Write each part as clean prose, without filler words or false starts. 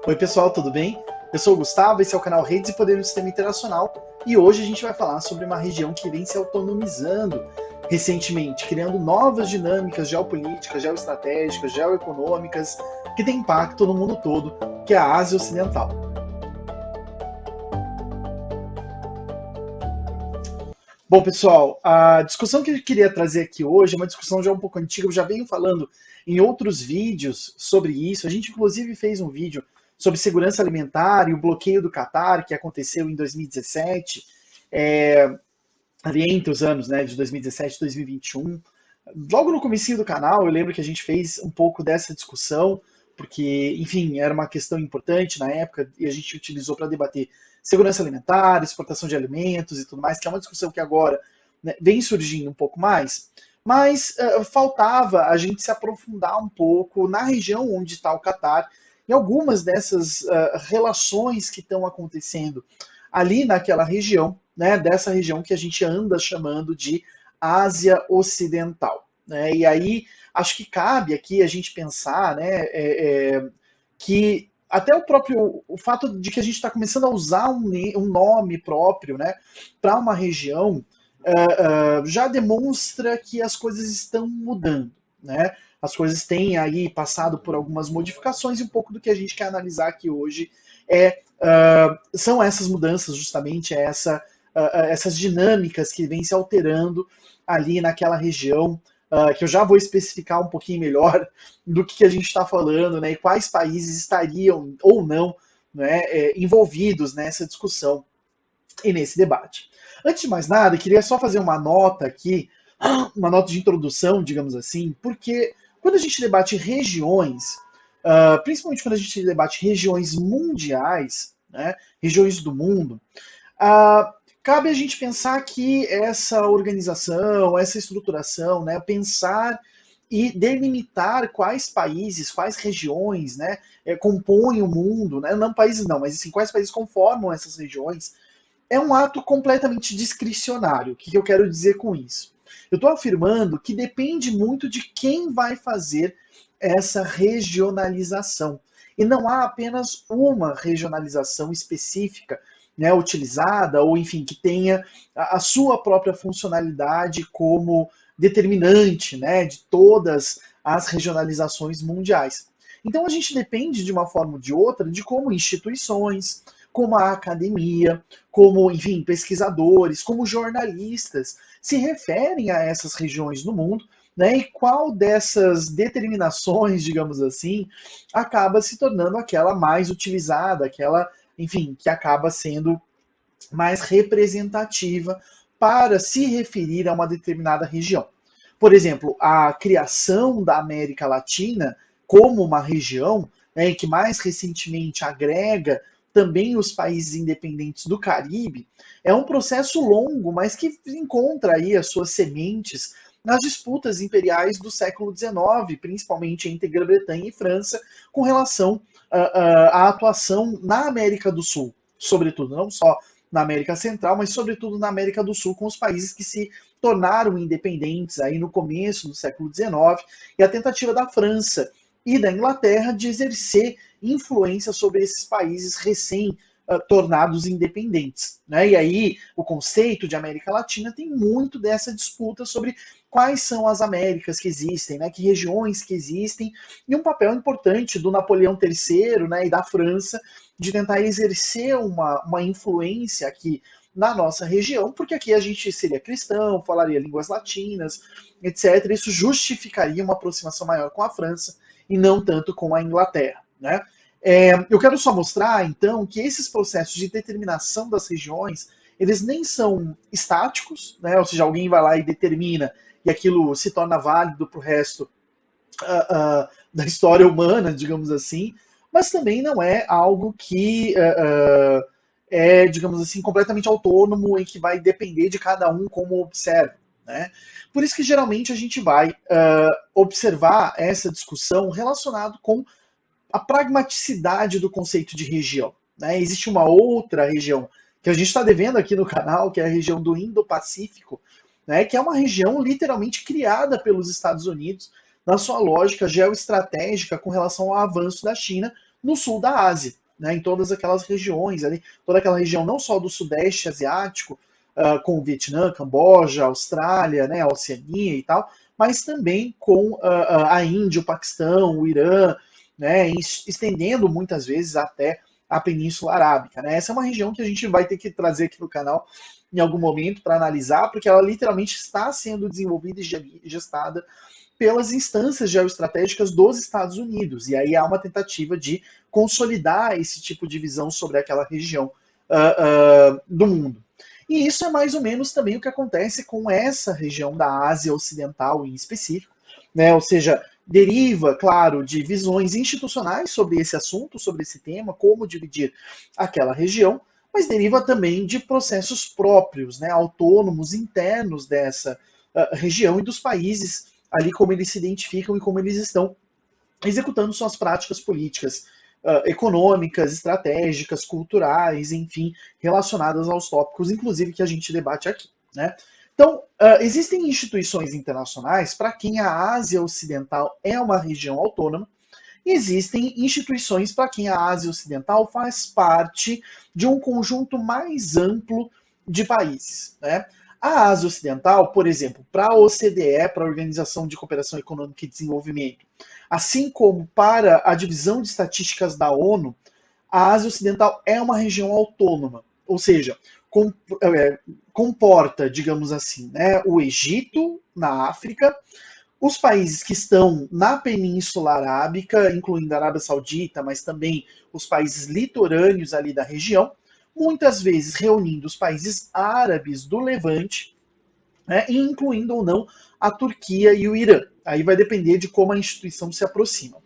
Oi pessoal, tudo bem? Eu sou o Gustavo, esse é o canal Redes e Poder no Sistema Internacional e hoje a gente vai falar sobre uma região que vem se autonomizando recentemente, criando novas dinâmicas geopolíticas, geoestratégicas, geoeconômicas que têm impacto no mundo todo, que é a Ásia Ocidental. Bom, pessoal, a discussão que eu queria trazer aqui hoje é uma discussão já um pouco antiga, eu já venho falando em outros vídeos sobre isso. A gente, inclusive, fez um vídeo sobre segurança alimentar e o bloqueio do Catar, que aconteceu em 2017, ali entre os anos, né, de 2017 e 2021. Logo no comecinho do canal, eu lembro que a gente fez um pouco dessa discussão, porque, enfim, era uma questão importante na época e a gente utilizou para debater segurança alimentar, exportação de alimentos e tudo mais, que é uma discussão que agora, né, vem surgindo um pouco mais, mas faltava a gente se aprofundar um pouco na região onde está o Catar e algumas dessas relações que estão acontecendo ali naquela região, né, dessa região que a gente anda chamando de Ásia Ocidental. Né? E aí acho que cabe aqui a gente pensar, né, que até o fato de que a gente está começando a usar um nome próprio, né, para uma região já demonstra que as coisas estão mudando, né? As coisas têm aí passado por algumas modificações e um pouco do que a gente quer analisar aqui hoje são essas mudanças, justamente essas dinâmicas que vêm se alterando ali naquela região, que eu já vou especificar um pouquinho melhor do que a gente está falando, né, e quais países estariam ou não, né, envolvidos nessa discussão e nesse debate. Antes de mais nada, eu queria só fazer uma nota aqui, uma nota de introdução, digamos assim, porque quando a gente debate regiões, principalmente quando a gente debate regiões mundiais, né, regiões do mundo, cabe a gente pensar que essa organização, essa estruturação, né, pensar e delimitar quais países, quais regiões, né, compõem o mundo, né, não países não, mas assim, quais países conformam essas regiões, é um ato completamente discricionário. O que eu quero dizer com isso? Eu estou afirmando que depende muito de quem vai fazer essa regionalização. E não há apenas uma regionalização específica, né, utilizada, ou enfim, que tenha a sua própria funcionalidade como determinante, né, de todas as regionalizações mundiais. Então a gente depende de uma forma ou de outra de como instituições, como a academia, como, enfim, pesquisadores, como jornalistas se referem a essas regiões no mundo, né, e qual dessas determinações, digamos assim, acaba se tornando aquela mais utilizada, aquela, enfim, que acaba sendo mais representativa para se referir a uma determinada região. Por exemplo, a criação da América Latina como uma região, né, que mais recentemente agrega também os países independentes do Caribe, é um processo longo, mas que encontra aí as suas sementes nas disputas imperiais do século XIX, principalmente entre Grã-Bretanha e França, com relação à atuação na América do Sul, sobretudo, não só na América Central, mas sobretudo na América do Sul, com os países que se tornaram independentes aí no começo do século XIX, e a tentativa da França e da Inglaterra de exercer influência sobre esses países recém tornados independentes. Né? E aí o conceito de América Latina tem muito dessa disputa sobre quais são as Américas que existem, né? Que regiões que existem, e um papel importante do Napoleão III, né, e da França de tentar exercer uma influência aqui na nossa região, porque aqui a gente seria cristão, falaria línguas latinas, etc. Isso justificaria uma aproximação maior com a França e não tanto com a Inglaterra. Né? Eu quero só mostrar, então, que esses processos de determinação das regiões, eles nem são estáticos, né? Ou seja, alguém vai lá e determina e aquilo se torna válido para o resto da história humana, digamos assim, mas também não é algo que é, digamos assim, completamente autônomo e que vai depender de cada um como observa. Né? Por isso que geralmente a gente vai observar essa discussão relacionado com a pragmaticidade do conceito de região. Né? Existe uma outra região que a gente está devendo aqui no canal, que é a região do Indo-Pacífico, né? Que é uma região literalmente criada pelos Estados Unidos na sua lógica geoestratégica com relação ao avanço da China no sul da Ásia, né, em todas aquelas regiões ali, toda aquela região não só do Sudeste Asiático, com o Vietnã, Camboja, Austrália, né, a Oceania e tal, mas também com a Índia, o Paquistão, o Irã, né, estendendo muitas vezes até a Península Arábica. Né? Essa é uma região que a gente vai ter que trazer aqui no canal em algum momento para analisar, porque ela literalmente está sendo desenvolvida e gestada pelas instâncias geoestratégicas dos Estados Unidos. E aí há uma tentativa de consolidar esse tipo de visão sobre aquela região do mundo. E isso é mais ou menos também o que acontece com essa região da Ásia Ocidental em específico, né? Ou seja, deriva, claro, de visões institucionais sobre esse assunto, sobre esse tema, como dividir aquela região, mas deriva também de processos próprios, né, autônomos, internos dessa região e dos países ali, como eles se identificam e como eles estão executando suas práticas políticas, econômicas, estratégicas, culturais, enfim, relacionadas aos tópicos, inclusive, que a gente debate aqui. Né? Então, existem instituições internacionais para quem a Ásia Ocidental é uma região autônoma, e existem instituições para quem a Ásia Ocidental faz parte de um conjunto mais amplo de países. Né? A Ásia Ocidental, por exemplo, para a OCDE, para a Organização de Cooperação Econômica e Desenvolvimento, assim como para a Divisão de Estatísticas da ONU, a Ásia Ocidental é uma região autônoma, ou seja, comporta, digamos assim, né, o Egito na África, os países que estão na Península Arábica, incluindo a Arábia Saudita, mas também os países litorâneos ali da região, muitas vezes reunindo os países árabes do Levante, né, incluindo ou não a Turquia e o Irã. Aí vai depender de como a instituição se aproxima.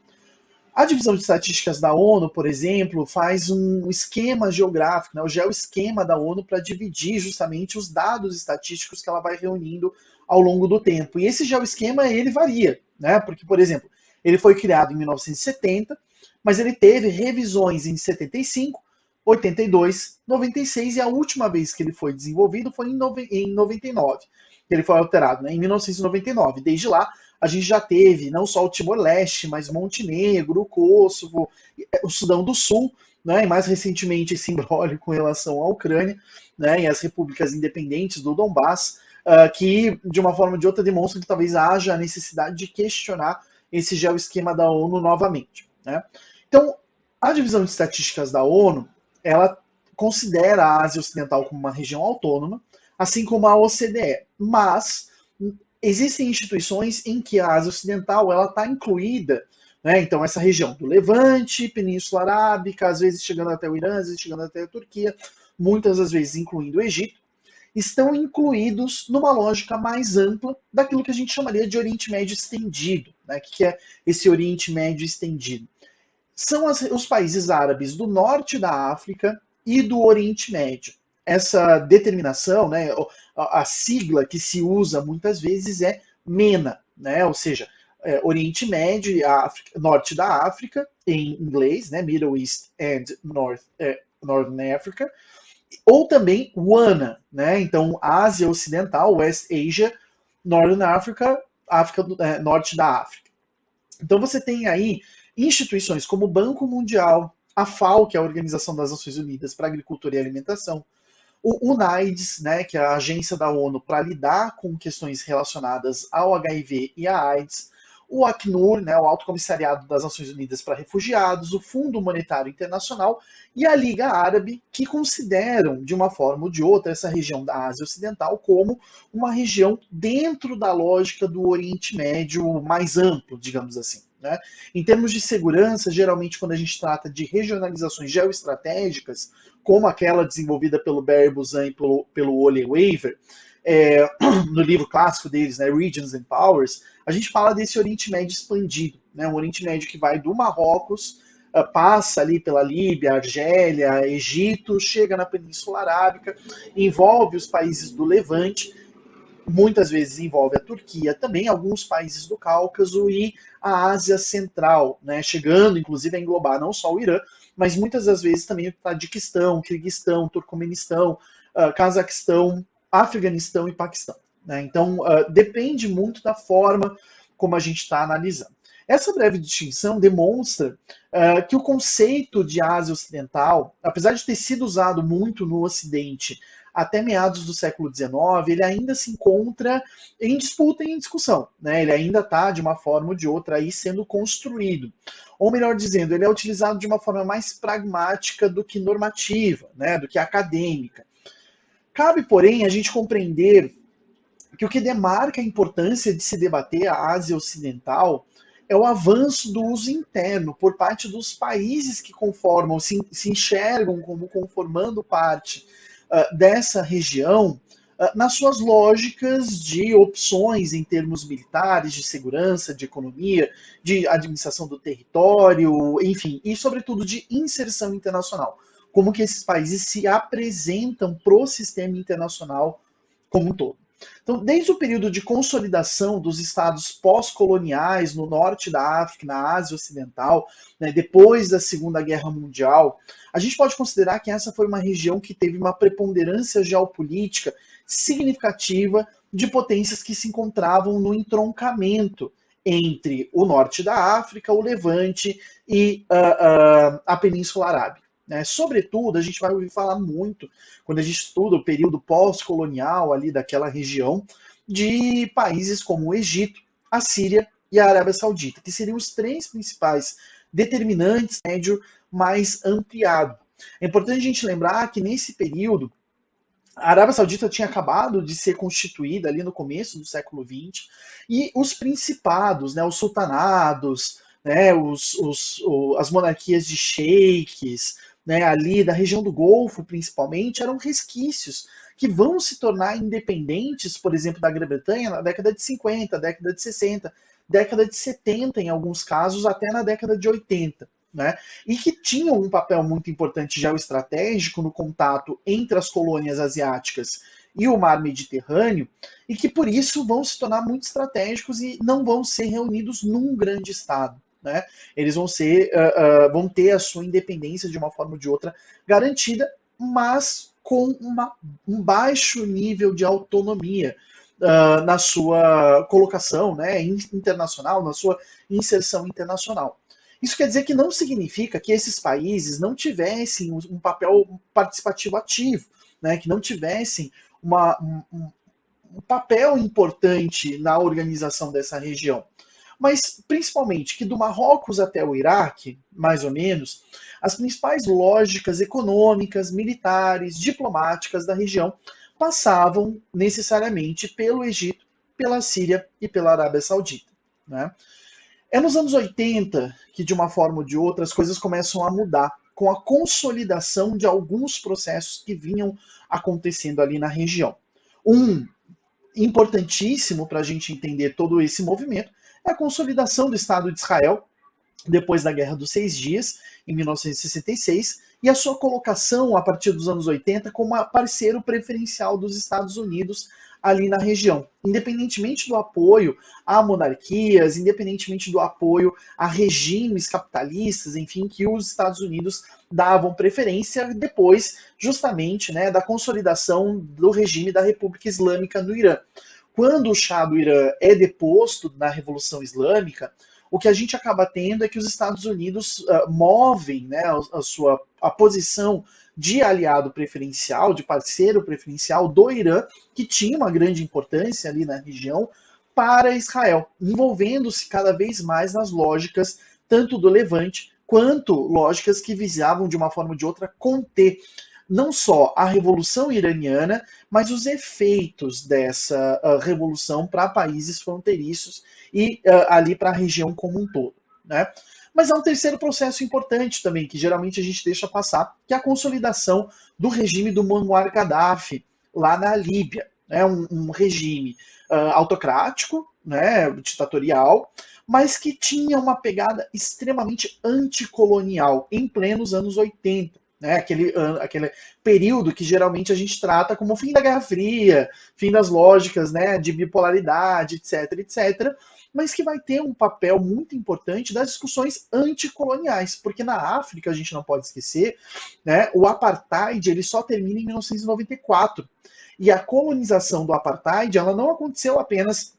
A divisão de estatísticas da ONU, por exemplo, faz um esquema geográfico, né, o geoesquema da ONU, para dividir justamente os dados estatísticos que ela vai reunindo ao longo do tempo. E esse geoesquema, ele varia, né, porque, por exemplo, ele foi criado em 1970, mas ele teve revisões em 75, 82, 96 e a última vez que ele foi desenvolvido foi em 99. Ele foi alterado, né, em 1999. Desde lá, a gente já teve não só o Timor-Leste, mas Montenegro, o Kosovo, o Sudão do Sul, né, e mais recentemente esse imbróglio com relação à Ucrânia, né, e as repúblicas independentes do Donbass, que de uma forma ou de outra demonstram que talvez haja a necessidade de questionar esse geoesquema da ONU novamente. Né? Então, a divisão de estatísticas da ONU, ela considera a Ásia Ocidental como uma região autônoma, assim como a OCDE, mas existem instituições em que a Ásia Ocidental ela está incluída, né? Então essa região do Levante, Península Arábica, às vezes chegando até o Irã, às vezes chegando até a Turquia, muitas das vezes incluindo o Egito, estão incluídos numa lógica mais ampla daquilo que a gente chamaria de Oriente Médio estendido. Né? O que é esse Oriente Médio estendido? São os países árabes do norte da África e do Oriente Médio. Essa determinação, né, a sigla que se usa muitas vezes é MENA, né, ou seja, Oriente Médio e Norte da África, em inglês, né, Middle East and Northern Africa, ou também WANA, né, então Ásia Ocidental, West Asia, Northern Africa, Norte da África. Então você tem aí instituições como o Banco Mundial, a FAO, que é a Organização das Nações Unidas para a Agricultura e Alimentação, o UNAIDS, né, que é a agência da ONU para lidar com questões relacionadas ao HIV e à AIDS, o Acnur, né, o Alto Comissariado das Nações Unidas para Refugiados, o Fundo Monetário Internacional e a Liga Árabe, que consideram, de uma forma ou de outra, essa região da Ásia Ocidental como uma região dentro da lógica do Oriente Médio mais amplo, digamos assim. Né? Em termos de segurança, geralmente quando a gente trata de regionalizações geoestratégicas, como aquela desenvolvida pelo Barry Buzan e pelo Ole Weaver, no livro clássico deles, né, Regions and Powers, a gente fala desse Oriente Médio expandido, né, um Oriente Médio que vai do Marrocos, passa ali pela Líbia, Argélia, Egito, chega na Península Arábica, envolve os países do Levante, muitas vezes envolve a Turquia, também alguns países do Cáucaso e a Ásia Central, né, chegando inclusive a englobar não só o Irã, mas muitas das vezes também o Tadiquistão, Quirguistão, Turcomenistão, Cazaquistão, Afeganistão e Paquistão. Né? Então, depende muito da forma como a gente está analisando. Essa breve distinção demonstra que o conceito de Ásia Ocidental, apesar de ter sido usado muito no Ocidente até meados do século XIX, ele ainda se encontra em disputa e em discussão. Né? Ele ainda está, de uma forma ou de outra, aí sendo construído. Ou melhor dizendo, ele é utilizado de uma forma mais pragmática do que normativa, né? Do que acadêmica. Cabe, porém, a gente compreender que o que demarca a importância de se debater a Ásia Ocidental é o avanço do uso interno por parte dos países que conformam, se enxergam como conformando parte dessa região, nas suas lógicas de opções em termos militares, de segurança, de economia, de administração do território, enfim, e sobretudo de inserção internacional. Como que esses países se apresentam para o sistema internacional como um todo. Então, desde o período de consolidação dos estados pós-coloniais no norte da África, na Ásia Ocidental, né, depois da Segunda Guerra Mundial, a gente pode considerar que essa foi uma região que teve uma preponderância geopolítica significativa de potências que se encontravam no entroncamento entre o norte da África, o Levante e a Península Arábica. Né? Sobretudo, a gente vai ouvir falar muito, quando a gente estuda o período pós-colonial ali daquela região, de países como o Egito, a Síria e a Arábia Saudita, que seriam os três principais determinantes do médio mais ampliado. É importante a gente lembrar que nesse período, a Arábia Saudita tinha acabado de ser constituída ali no começo do século XX, e os principados, né, os sultanados, né, as monarquias de sheiks, né, ali da região do Golfo, principalmente, eram resquícios que vão se tornar independentes, por exemplo, da Grã-Bretanha na década de 50, década de 60, década de 70, em alguns casos, até na década de 80. Né? E que tinham um papel muito importante geoestratégico no contato entre as colônias asiáticas e o mar Mediterrâneo, e que por isso vão se tornar muito estratégicos e não vão ser reunidos num grande Estado. Né? Eles vão ter a sua independência de uma forma ou de outra garantida, mas com um baixo nível de autonomia na sua colocação, né, internacional, na sua inserção internacional. Isso quer dizer que não significa que esses países não tivessem um papel participativo ativo, né, que não tivessem um papel importante na organização dessa região. Mas, principalmente, que do Marrocos até o Iraque, mais ou menos, as principais lógicas econômicas, militares, diplomáticas da região passavam necessariamente pelo Egito, pela Síria e pela Arábia Saudita. Né? É nos anos 80 que, de uma forma ou de outra, as coisas começam a mudar, com a consolidação de alguns processos que vinham acontecendo ali na região. Um importantíssimo para a gente entender todo esse movimento é a consolidação do Estado de Israel, depois da Guerra dos Seis Dias, em 1966, e a sua colocação, a partir dos anos 80, como parceiro preferencial dos Estados Unidos ali na região. Independentemente do apoio a monarquias, independentemente do apoio a regimes capitalistas, enfim, que os Estados Unidos davam preferência depois, justamente, né, da consolidação do regime da República Islâmica no Irã. Quando o Shah do Irã é deposto na Revolução Islâmica, o que a gente acaba tendo é que os Estados Unidos movem, né, a posição de aliado preferencial, de parceiro preferencial do Irã, que tinha uma grande importância ali na região, para Israel, envolvendo-se cada vez mais nas lógicas tanto do Levante, quanto lógicas que visavam, de uma forma ou de outra, conter não só a Revolução Iraniana, mas os efeitos dessa revolução para países fronteiriços e ali para a região como um todo. Né? Mas há um terceiro processo importante também, que geralmente a gente deixa passar, que é a consolidação do regime do Muammar Gaddafi, lá na Líbia. Né? Um regime autocrático, né? Ditatorial, mas que tinha uma pegada extremamente anticolonial em plenos anos 80. Né, aquele período que geralmente a gente trata como o fim da Guerra Fria, fim das lógicas, né, de bipolaridade, etc, etc, mas que vai ter um papel muito importante das discussões anticoloniais, porque na África, a gente não pode esquecer, né, o apartheid ele só termina em 1994, e a colonização do apartheid ela não aconteceu apenas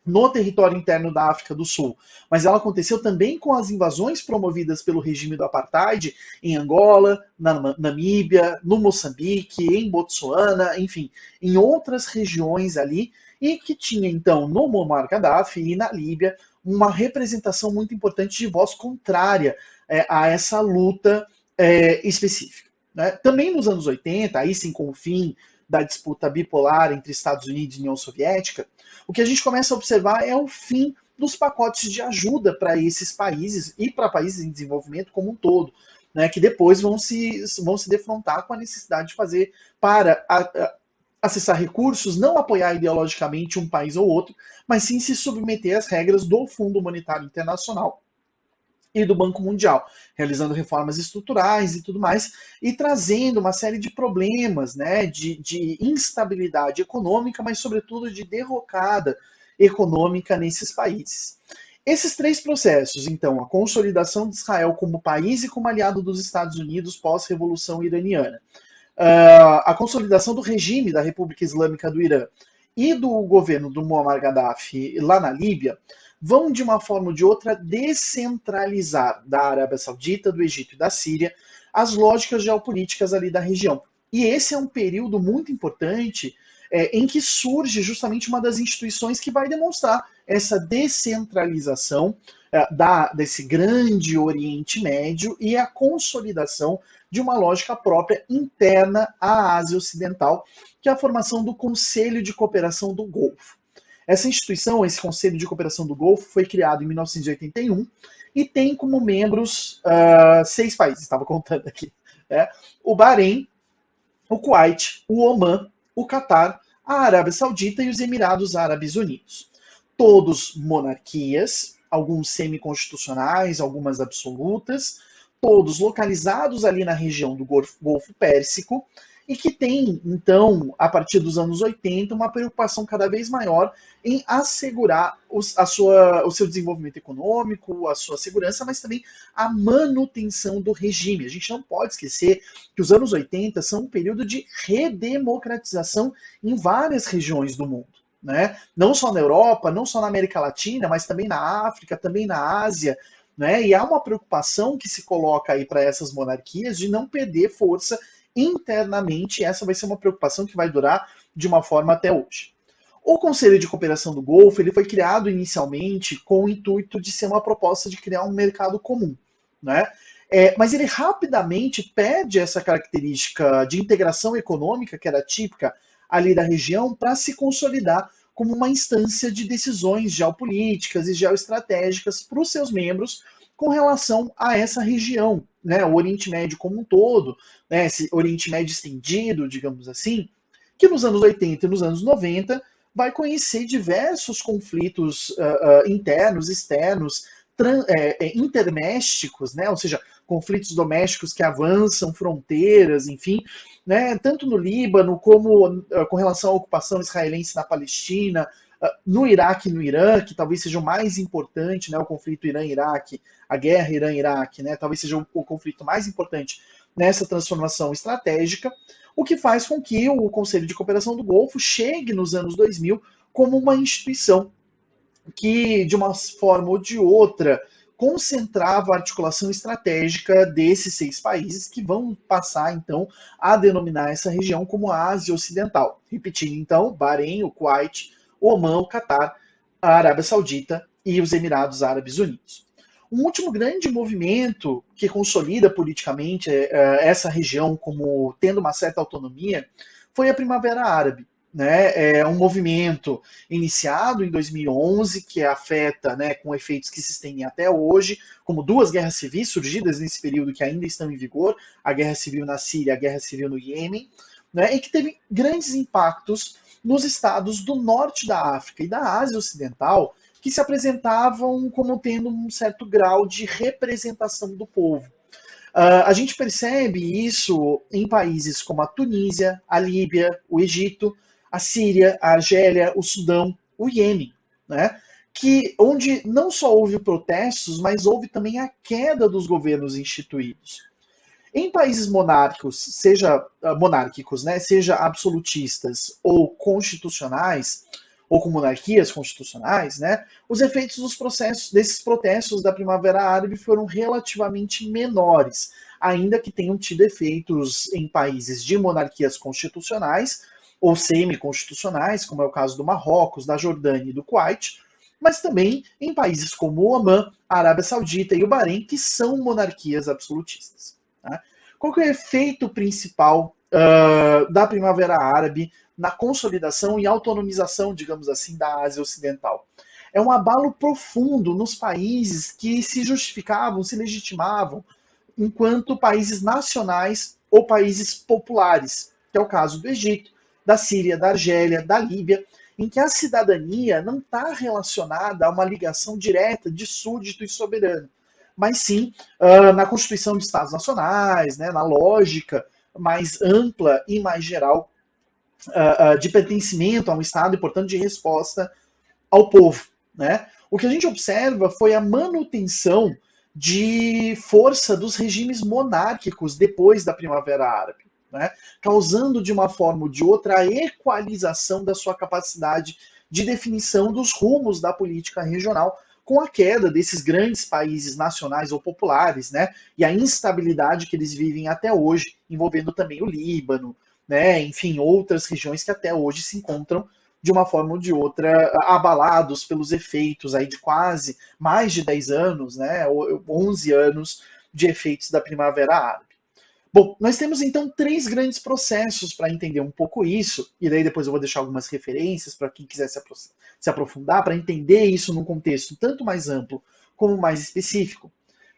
no território interno da África do Sul, mas ela aconteceu também com as invasões promovidas pelo regime do apartheid em Angola, na Namíbia, no Moçambique, em Botsuana, enfim, em outras regiões ali, e que tinha então no Muammar Gaddafi e na Líbia uma representação muito importante de voz contrária a essa luta específica. Né? Também nos anos 80, aí sim com o fim da disputa bipolar entre Estados Unidos e União Soviética, o que a gente começa a observar é o fim dos pacotes de ajuda para esses países e para países em desenvolvimento como um todo, né, que depois vão se defrontar com a necessidade de fazer para acessar recursos, não apoiar ideologicamente um país ou outro, mas sim se submeter às regras do Fundo Monetário Internacional e do Banco Mundial, realizando reformas estruturais e tudo mais, e trazendo uma série de problemas, né, de instabilidade econômica, mas sobretudo de derrocada econômica nesses países. Esses três processos, então, a consolidação de Israel como país e como aliado dos Estados Unidos pós-revolução iraniana, a consolidação do regime da República Islâmica do Irã e do governo do Muammar Gaddafi lá na Líbia, vão, de uma forma ou de outra, descentralizar da Arábia Saudita, do Egito e da Síria as lógicas geopolíticas ali da região. E esse é um período muito importante em que surge justamente uma das instituições que vai demonstrar essa descentralização desse grande Oriente Médio e a consolidação de uma lógica própria interna à Ásia Ocidental, que é a formação do Conselho de Cooperação do Golfo. Essa instituição, esse Conselho de Cooperação do Golfo, foi criado em 1981 e tem como membros 6 países, estava contando aqui. Né? O Bahrein, o Kuwait, o Omã, o Catar, a Arábia Saudita e os Emirados Árabes Unidos. Todos monarquias, alguns semi-constitucionais, algumas absolutas, todos localizados ali na região do Golfo Pérsico, e que tem, então, a partir dos anos 80, uma preocupação cada vez maior em assegurar o seu desenvolvimento econômico, a sua segurança, mas também a manutenção do regime. A gente não pode esquecer que os anos 80 são um período de redemocratização em várias regiões do mundo. Né? Não só na Europa, não só na América Latina, mas também na África, também na Ásia. Né? E há uma preocupação que se coloca aí para essas monarquias de não perder força internamente. Essa vai ser uma preocupação que vai durar de uma forma até hoje. O Conselho de Cooperação do Golfo ele foi criado inicialmente com o intuito de ser uma proposta de criar um mercado comum, né? Mas ele rapidamente perde essa característica de integração econômica que era típica ali da região para se consolidar como uma instância de decisões geopolíticas e geoestratégicas para os seus membros com relação a essa região, né, o Oriente Médio como um todo, né, esse Oriente Médio estendido, digamos assim, que nos anos 80 e nos anos 90 vai conhecer diversos conflitos internos, externos, intermésticos, né, ou seja, conflitos domésticos que avançam fronteiras, enfim, né, tanto no Líbano como com relação à ocupação israelense na Palestina, no Iraque e no Irã, que talvez seja o mais importante, né, o conflito Irã-Iraque, a guerra Irã-Iraque, né, talvez seja o conflito mais importante nessa transformação estratégica, o que faz com que o Conselho de Cooperação do Golfo chegue nos anos 2000 como uma instituição que, de uma forma ou de outra, concentrava a articulação estratégica desses 6 países que vão passar, então, a denominar essa região como a Ásia Ocidental. Repetindo, então, Bahrein, o Kuwait, o Omã, o Catar, a Arábia Saudita e os Emirados Árabes Unidos. Um último grande movimento que consolida politicamente essa região como tendo uma certa autonomia foi a Primavera Árabe. Né, é um movimento iniciado em 2011 que afeta, né, com efeitos que se estendem até hoje, como 2 guerras civis surgidas nesse período que ainda estão em vigor, a guerra civil na Síria, a guerra civil no Iêmen, né, e que teve grandes impactos nos estados do norte da África e da Ásia Ocidental, que se apresentavam como tendo um certo grau de representação do povo. A gente percebe isso em países como a Tunísia, a Líbia, o Egito, a Síria, a Argélia, o Sudão, o Iêmen, né? Onde não só houve protestos, mas houve também a queda dos governos instituídos. Em países monárquicos, né, seja absolutistas ou constitucionais, ou com monarquias constitucionais, né, os efeitos desses protestos da Primavera Árabe foram relativamente menores, ainda que tenham tido efeitos em países de monarquias constitucionais ou semi-constitucionais, como é o caso do Marrocos, da Jordânia e do Kuwait, mas também em países como o Omã, a Arábia Saudita e o Bahrein, que são monarquias absolutistas. Tá? Qual que é o efeito principal da Primavera Árabe na consolidação e autonomização, digamos assim, da Ásia Ocidental? É um abalo profundo nos países que se justificavam, se legitimavam enquanto países nacionais ou países populares, que é o caso do Egito, da Síria, da Argélia, da Líbia, em que a cidadania não está relacionada a uma ligação direta de súdito e soberano, mas sim na constituição de estados nacionais, né, na lógica mais ampla e mais geral de pertencimento a um estado e, portanto, de resposta ao povo. Né? O que a gente observa foi a manutenção de força dos regimes monárquicos depois da Primavera Árabe, né? Causando de uma forma ou de outra a equalização da sua capacidade de definição dos rumos da política regional, com a queda desses grandes países nacionais ou populares, né? E a instabilidade que eles vivem até hoje, envolvendo também o Líbano, né? Enfim, outras regiões que até hoje se encontram de uma forma ou de outra, abalados pelos efeitos aí de quase mais de 10 anos, né, 11 anos de efeitos da Primavera Árabe. Bom, nós temos então 3 grandes processos para entender um pouco isso, e daí depois eu vou deixar algumas referências para quem quiser se aprofundar, para entender isso num contexto tanto mais amplo como mais específico,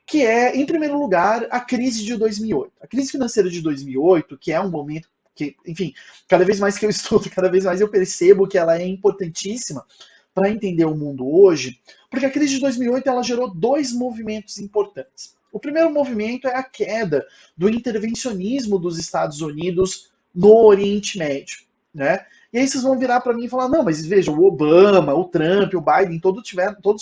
que é, em primeiro lugar, a crise de 2008. A crise financeira de 2008, que é um momento que, enfim, cada vez mais que eu estudo, cada vez mais eu percebo que ela é importantíssima para entender o mundo hoje, porque a crise de 2008 ela gerou 2 movimentos importantes. O primeiro movimento é a queda do intervencionismo dos Estados Unidos no Oriente Médio, né? E aí vocês vão virar para mim e falar, não, mas veja, o Obama, o Trump, o Biden, todos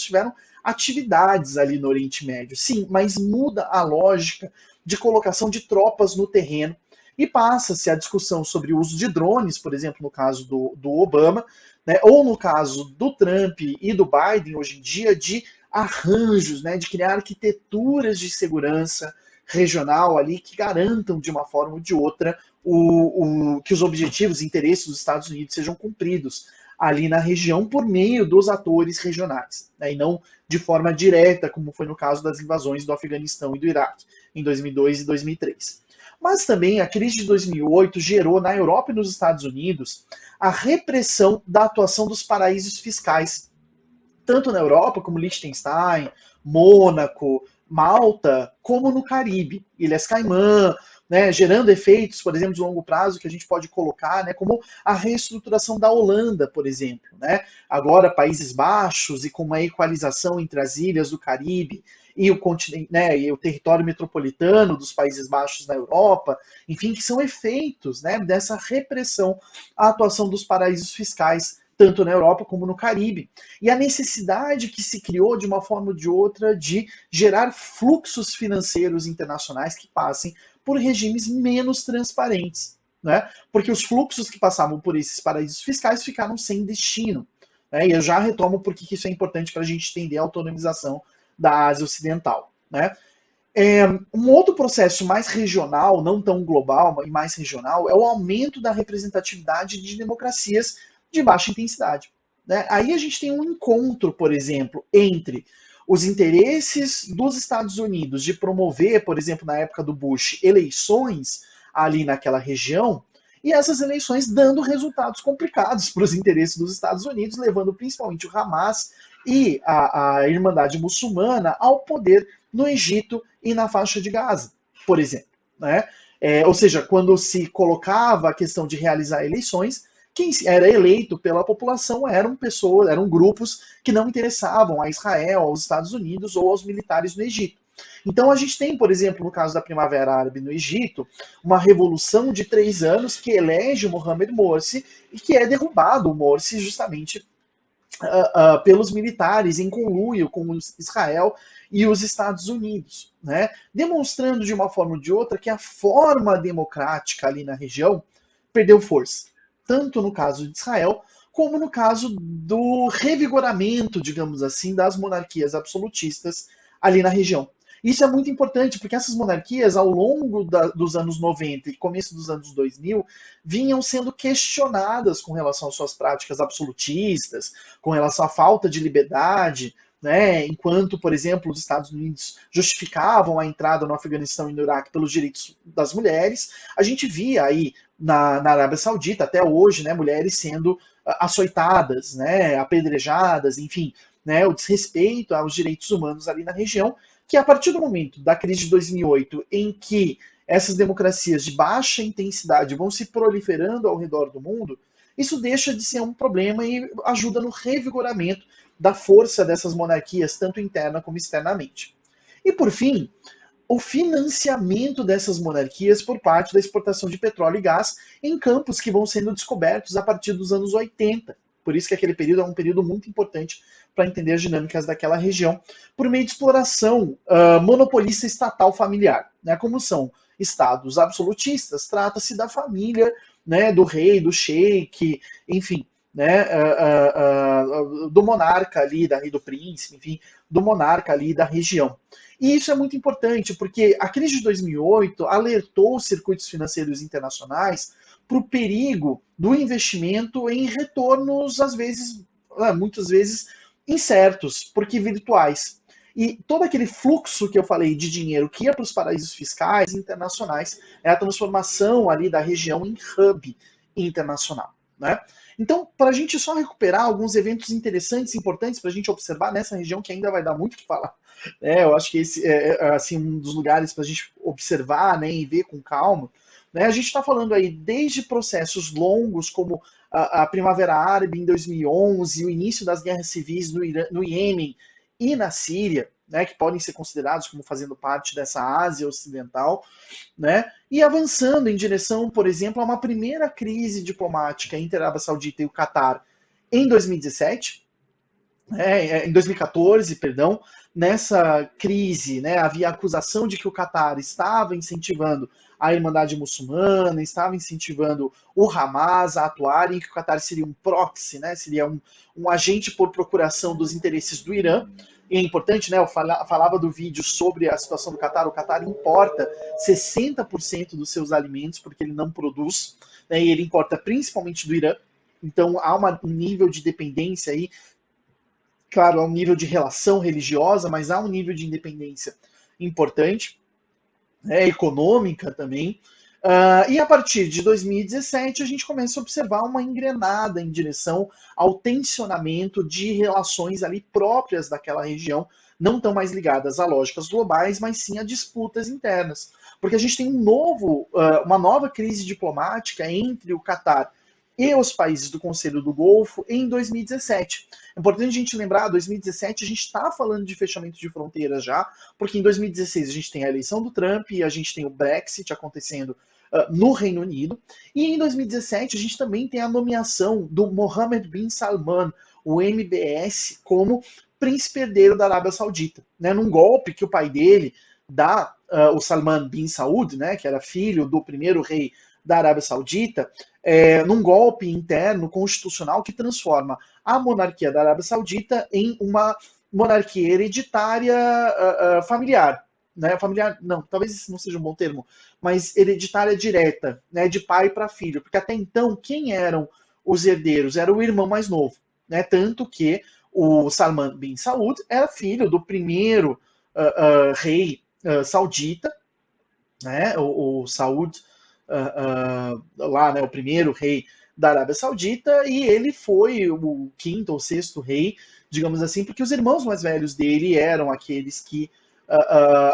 tiveram atividades ali no Oriente Médio. Sim, mas muda a lógica de colocação de tropas no terreno e passa-se a discussão sobre o uso de drones, por exemplo, no caso do Obama, né, ou no caso do Trump e do Biden, hoje em dia, de arranjos, né, de criar arquiteturas de segurança regional ali que garantam, de uma forma ou de outra, que os objetivos e interesses dos Estados Unidos sejam cumpridos ali na região por meio dos atores regionais, né, e não de forma direta, como foi no caso das invasões do Afeganistão e do Iraque, em 2002 e 2003. Mas também a crise de 2008 gerou na Europa e nos Estados Unidos a repressão da atuação dos paraísos fiscais, tanto na Europa como Liechtenstein, Mônaco, Malta, como no Caribe, Ilhas Caimã, né, gerando efeitos, por exemplo, de longo prazo que a gente pode colocar, né, como a reestruturação da Holanda, por exemplo, né, agora Países Baixos e com uma equalização entre as ilhas do Caribe e o continente, né, e o território metropolitano dos Países Baixos na Europa, enfim, que são efeitos, né, dessa repressão à atuação dos paraísos fiscais tanto na Europa como no Caribe. E a necessidade que se criou, de uma forma ou de outra, de gerar fluxos financeiros internacionais que passem por regimes menos transparentes, né? Porque os fluxos que passavam por esses paraísos fiscais ficaram sem destino. Né? E eu já retomo porque isso é importante para a gente entender a autonomização da Ásia Ocidental. Né? Um outro processo mais regional, não tão global, e mais regional, é o aumento da representatividade de democracias de baixa intensidade. Né? Aí a gente tem um encontro, por exemplo, entre os interesses dos Estados Unidos de promover, por exemplo, na época do Bush, eleições ali naquela região, e essas eleições dando resultados complicados para os interesses dos Estados Unidos, levando principalmente o Hamas e a Irmandade Muçulmana ao poder no Egito e na faixa de Gaza, por exemplo. Né? Ou seja, quando se colocava a questão de realizar eleições, quem era eleito pela população eram grupos que não interessavam a Israel, aos Estados Unidos ou aos militares no Egito. Então a gente tem, por exemplo, no caso da Primavera Árabe no Egito, uma revolução de 3 anos que elege o Mohamed Morsi e que é derrubado o Morsi justamente pelos militares em conluio com Israel e os Estados Unidos, né? Demonstrando de uma forma ou de outra que a forma democrática ali na região perdeu força, tanto no caso de Israel como no caso do revigoramento, digamos assim, das monarquias absolutistas ali na região. Isso é muito importante, porque essas monarquias, ao longo dos anos 90 e começo dos anos 2000, vinham sendo questionadas com relação às suas práticas absolutistas, com relação à falta de liberdade, né? Enquanto, por exemplo, os Estados Unidos justificavam a entrada no Afeganistão e no Iraque pelos direitos das mulheres, a gente via aí na Arábia Saudita, até hoje, né, mulheres sendo açoitadas, né, apedrejadas, enfim, né, o desrespeito aos direitos humanos ali na região, que a partir do momento da crise de 2008, em que essas democracias de baixa intensidade vão se proliferando ao redor do mundo, isso deixa de ser um problema e ajuda no revigoramento da força dessas monarquias, tanto interna como externamente. E por fim, o financiamento dessas monarquias por parte da exportação de petróleo e gás em campos que vão sendo descobertos a partir dos anos 80. Por isso que aquele período é um período muito importante para entender as dinâmicas daquela região, por meio de exploração monopolista estatal familiar. Né? Como são estados absolutistas, trata-se da família, né, do rei, do sheik, enfim, né, do monarca ali, do príncipe, enfim, do monarca ali da região. E isso é muito importante, porque a crise de 2008 alertou os circuitos financeiros internacionais para o perigo do investimento em retornos, às vezes, muitas vezes, incertos, porque virtuais. E todo aquele fluxo que eu falei de dinheiro que ia para os paraísos fiscais internacionais é a transformação ali da região em hub internacional. Né? Então, para a gente só recuperar alguns eventos interessantes, importantes para a gente observar nessa região, que ainda vai dar muito o que falar. Eu acho que esse é assim, um dos lugares para a gente observar, né, e ver com calma. Né? A gente está falando aí desde processos longos, como a Primavera Árabe em 2011, o início das guerras civis no Iêmen e na Síria, né, que podem ser considerados como fazendo parte dessa Ásia Ocidental, né, e avançando em direção, por exemplo, a uma primeira crise diplomática entre a Arábia Saudita e o Catar em 2017, em 2014, perdão. Nessa crise, né, havia a acusação de que o Catar estava incentivando a Irmandade Muçulmana, estava incentivando o Hamas a atuar, e que o Catar seria um proxy, né, seria um agente por procuração dos interesses do Irã. E é importante, né, eu falava do vídeo sobre a situação do Catar. O Catar importa 60% dos seus alimentos, porque ele não produz, né, e ele importa principalmente do Irã. Então há um nível de dependência aí. Claro, há um nível de relação religiosa, mas há um nível de independência importante, né, econômica também. E a partir de 2017, a gente começa a observar uma engrenada em direção ao tensionamento de relações ali próprias daquela região, não tão mais ligadas a lógicas globais, mas sim a disputas internas. Porque a gente tem uma nova crise diplomática entre o Catar e os países do Conselho do Golfo em 2017. É importante a gente lembrar, 2017 a gente está falando de fechamento de fronteiras já, porque em 2016 a gente tem a eleição do Trump e a gente tem o Brexit acontecendo no Reino Unido, e em 2017 a gente também tem a nomeação do Mohammed bin Salman, o MBS, como príncipe herdeiro da Arábia Saudita, né, num golpe que o pai dele dá, o Salman bin Saud, né, que era filho do primeiro rei da Arábia Saudita, num golpe interno constitucional que transforma a monarquia da Arábia Saudita em uma monarquia hereditária familiar. Né? Familiar, não, talvez esse não seja um bom termo, mas hereditária direta, né? De pai para filho, porque até então quem eram os herdeiros? Era o irmão mais novo, né? Tanto que o Salman bin Saud era filho do primeiro rei saudita, né? O Saud lá, né, o primeiro rei da Arábia Saudita, e ele foi o quinto ou sexto rei, digamos assim, porque os irmãos mais velhos dele eram aqueles que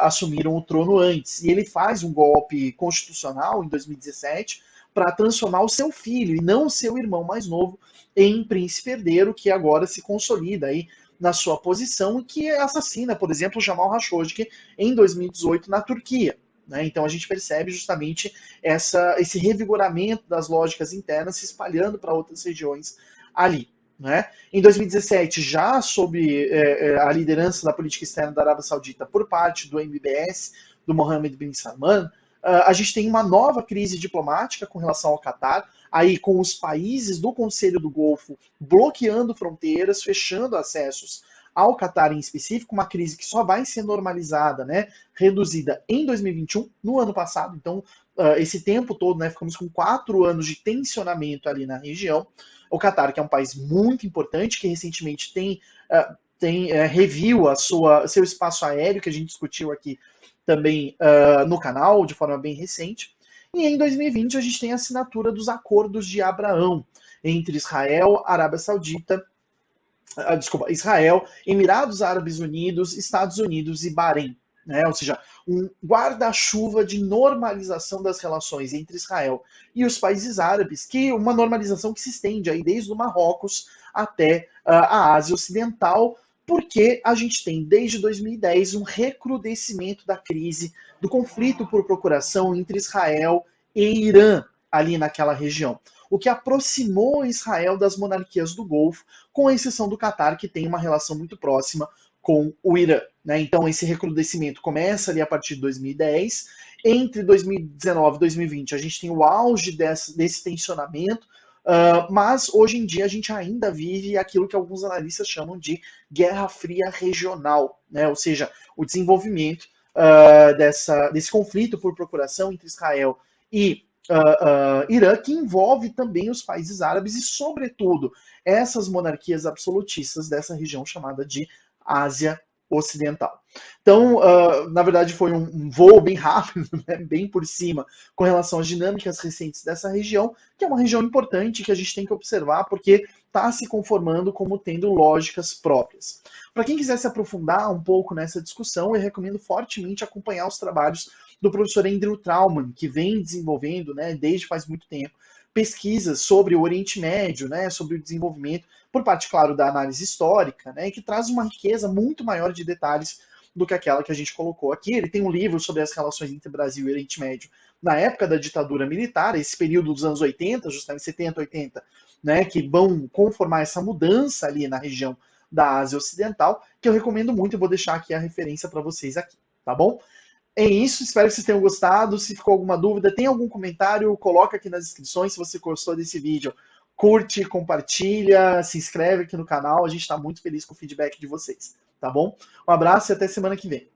assumiram o trono antes. E ele faz um golpe constitucional em 2017 para transformar o seu filho, e não o seu irmão mais novo, em príncipe herdeiro, que agora se consolida aí na sua posição e que assassina, por exemplo, Jamal Khashoggi em 2018 na Turquia. Né? Então a gente percebe justamente esse revigoramento das lógicas internas se espalhando para outras regiões ali. Né? Em 2017, já sob a liderança da política externa da Arábia Saudita por parte do MBS, do Mohammed bin Salman, A gente tem uma nova crise diplomática com relação ao Catar, aí com os países do Conselho do Golfo bloqueando fronteiras, fechando acessos ao Catar em específico, uma crise que só vai ser normalizada, né, reduzida em 2021, no ano passado. Então, esse tempo todo, né, ficamos com 4 anos de tensionamento ali na região. O Catar, que é um país muito importante, que recentemente reviu seu espaço aéreo, que a gente discutiu aqui também no canal, de forma bem recente. E em 2020 a gente tem a assinatura dos Acordos de Abraão entre Israel, Arábia Saudita, Israel, Emirados Árabes Unidos, Estados Unidos e Bahrein. Né? Ou seja, um guarda-chuva de normalização das relações entre Israel e os países árabes, que uma normalização que se estende aí desde o Marrocos até a Ásia Ocidental, porque a gente tem desde 2010 um recrudescimento da crise, do conflito por procuração entre Israel e Irã ali naquela região, o que aproximou Israel das monarquias do Golfo, com exceção do Catar, que tem uma relação muito próxima com o Irã. Né? Então, esse recrudescimento começa ali a partir de 2010. Entre 2019 e 2020, a gente tem o auge desse tensionamento, mas hoje em dia a gente ainda vive aquilo que alguns analistas chamam de Guerra Fria regional, né? Ou seja, o desenvolvimento desse conflito por procuração entre Israel e Irã, que envolve também os países árabes e, sobretudo, essas monarquias absolutistas dessa região chamada de Ásia Ocidental. Então, na verdade, foi um voo bem rápido, né, bem por cima, com relação às dinâmicas recentes dessa região, que é uma região importante que a gente tem que observar, porque está se conformando como tendo lógicas próprias. Para quem quiser se aprofundar um pouco nessa discussão, eu recomendo fortemente acompanhar os trabalhos do professor Andrew Trauman, que vem desenvolvendo, né, desde faz muito tempo, pesquisas sobre o Oriente Médio, né, sobre o desenvolvimento, por parte, claro, da análise histórica, né, que traz uma riqueza muito maior de detalhes do que aquela que a gente colocou aqui. Ele tem um livro sobre as relações entre Brasil e Oriente Médio na época da ditadura militar, esse período dos anos 80, justamente 70, 80, né, que vão conformar essa mudança ali na região da Ásia Ocidental, que eu recomendo muito, eu vou deixar aqui a referência para vocês aqui, tá bom? É isso, espero que vocês tenham gostado. Se ficou alguma dúvida, tem algum comentário, coloca aqui nas descrições. Se você gostou desse vídeo, curte, compartilha, se inscreve aqui no canal. A gente está muito feliz com o feedback de vocês, tá bom? Um abraço e até semana que vem.